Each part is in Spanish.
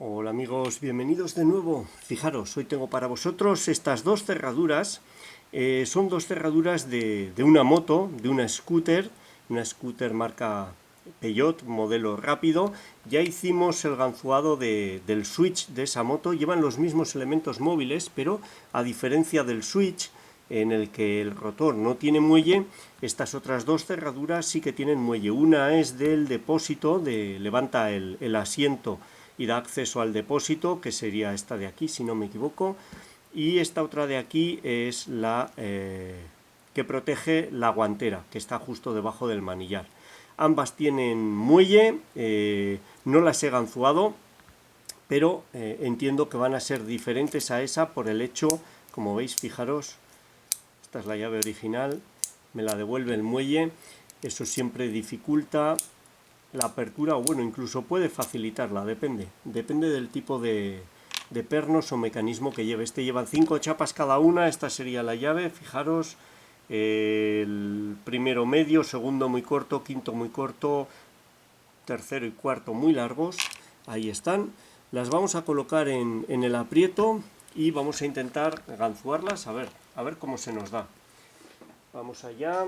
Hola amigos, bienvenidos de nuevo. Fijaros, hoy tengo para vosotros estas dos cerraduras. Son dos cerraduras de una moto, de una scooter marca Peugeot, modelo rápido. Ya hicimos el ganzuado del switch de esa moto. Llevan los mismos elementos móviles, pero a diferencia del switch, en el que el rotor no tiene muelle, estas otras dos cerraduras sí que tienen muelle. Una es del depósito, levanta el asiento y da acceso al depósito, que sería esta de aquí, si no me equivoco, y esta otra de aquí es la que protege la guantera, que está justo debajo del manillar. Ambas tienen muelle, no las he ganzuado, pero entiendo que van a ser diferentes a esa por el hecho, como veis, fijaros, esta es la llave original, me la devuelve el muelle, eso siempre dificulta la apertura, o bueno, incluso puede facilitarla, depende del tipo de pernos o mecanismo que lleve. Este llevan 5 chapas cada una, esta sería la llave, fijaros, el primero medio, segundo muy corto, quinto muy corto, tercero y cuarto muy largos, ahí están. Las vamos a colocar en el aprieto y vamos a intentar ganzuarlas, a ver cómo se nos da. Vamos allá.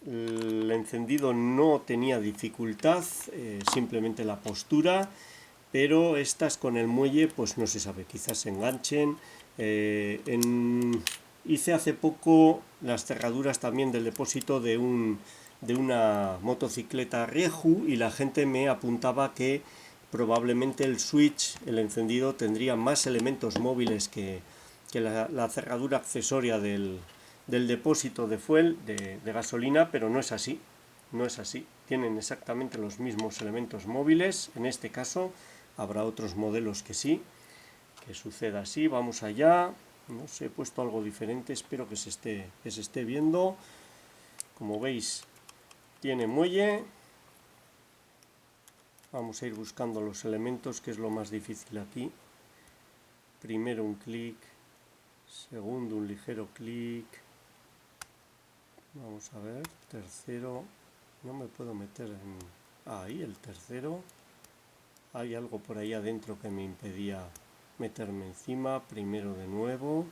El encendido no tenía dificultad, simplemente la postura, pero estas con el muelle pues no se sabe, quizás se enganchen. Hice hace poco las cerraduras también del depósito de una motocicleta Rieju y la gente me apuntaba que probablemente el switch, el encendido, tendría más elementos móviles que la cerradura accesoria del depósito de fuel, de gasolina, pero no es así. No es así. Tienen exactamente los mismos elementos móviles. En este caso habrá otros modelos que sí, que suceda así. Vamos allá. No sé, he puesto algo diferente, espero que se esté viendo. Como veis, tiene muelle. Vamos a ir buscando los elementos, que es lo más difícil aquí. Primero un clic, segundo un ligero clic. Vamos a ver, tercero, no me puedo meter en... ahí, el tercero. Hay algo por ahí adentro que me impedía meterme encima. Primero de nuevo.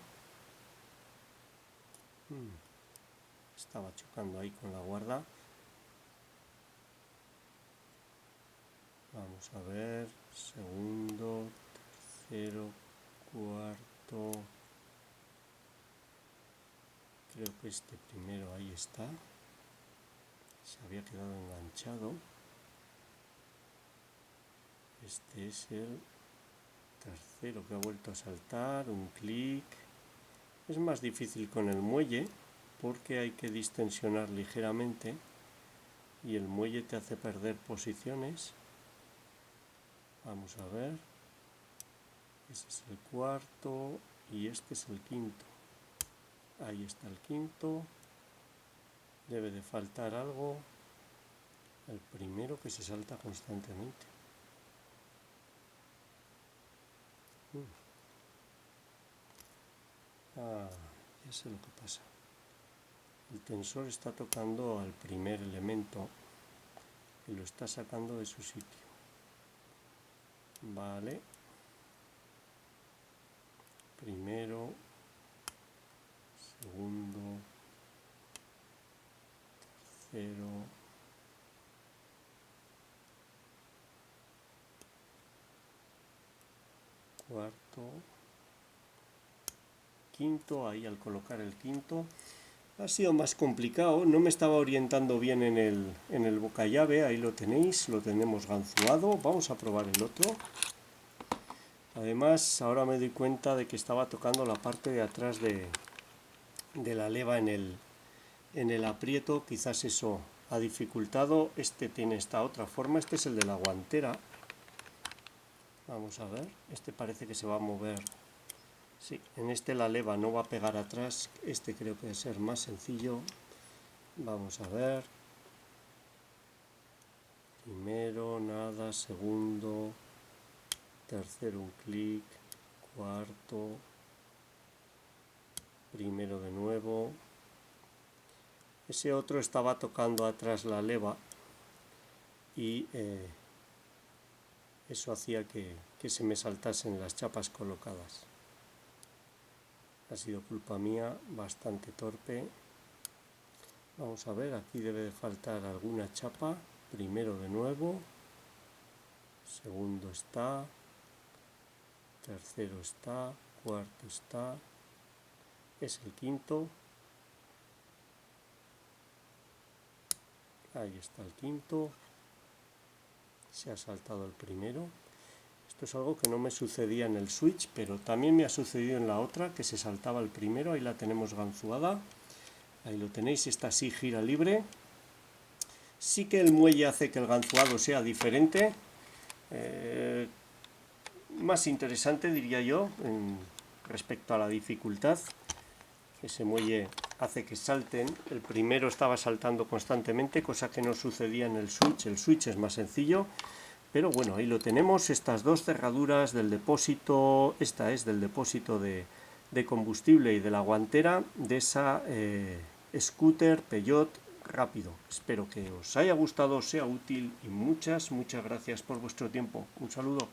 Estaba chocando ahí con la guarda. Vamos a ver, segundo, tercero, cuarto. Creo que este primero ahí está. Se había quedado enganchado. Este es el tercero que ha vuelto a saltar. Un clic. Es más difícil con el muelle porque hay que distensionar ligeramente y el muelle te hace perder posiciones. Vamos a ver. Ese es el cuarto y este es el quinto. Ahí está el quinto. Debe de faltar algo. El primero que se salta constantemente. Ya sé lo que pasa. El tensor está tocando al primer elemento y lo está sacando de su sitio. Vale. Primero, segundo, tercero, cuarto, quinto. Ahí al colocar el quinto ha sido más complicado, no me estaba orientando bien en el bocallave. Ahí lo tenéis, lo tenemos ganzuado. Vamos a probar el otro. Además, ahora me doy cuenta de que estaba tocando la parte de atrás de la leva en el aprieto. Quizás eso ha dificultado. Este tiene esta otra forma, este es el de la guantera. Vamos a ver, este parece que se va a mover. Sí, en este la leva no va a pegar atrás, este creo que debe ser más sencillo. Vamos a ver. Primero, nada, segundo, tercero un clic, cuarto, primero de nuevo. Ese otro estaba tocando atrás la leva y Eso hacía que se me saltasen las chapas colocadas. Ha sido culpa mía, bastante torpe. Vamos a ver, aquí debe de faltar alguna chapa. Primero de nuevo. Segundo está. Tercero está. Cuarto está. Es el quinto. Ahí está el quinto. Se ha saltado el primero. Esto es algo que no me sucedía en el Switch, pero también me ha sucedido en la otra, que se saltaba el primero. Ahí la tenemos ganzuada. Ahí lo tenéis, esta sí gira libre. Sí que el muelle hace que el ganzuado sea diferente. Más interesante, diría yo, respecto a la dificultad. Ese muelle hace que salten. El primero estaba saltando constantemente, cosa que no sucedía en el Switch. El Switch es más sencillo. Pero bueno, ahí lo tenemos, estas dos cerraduras del depósito. Esta es del depósito de combustible y de la guantera de esa scooter Peugeot rápido. Espero que os haya gustado, sea útil y muchas gracias por vuestro tiempo. Un saludo.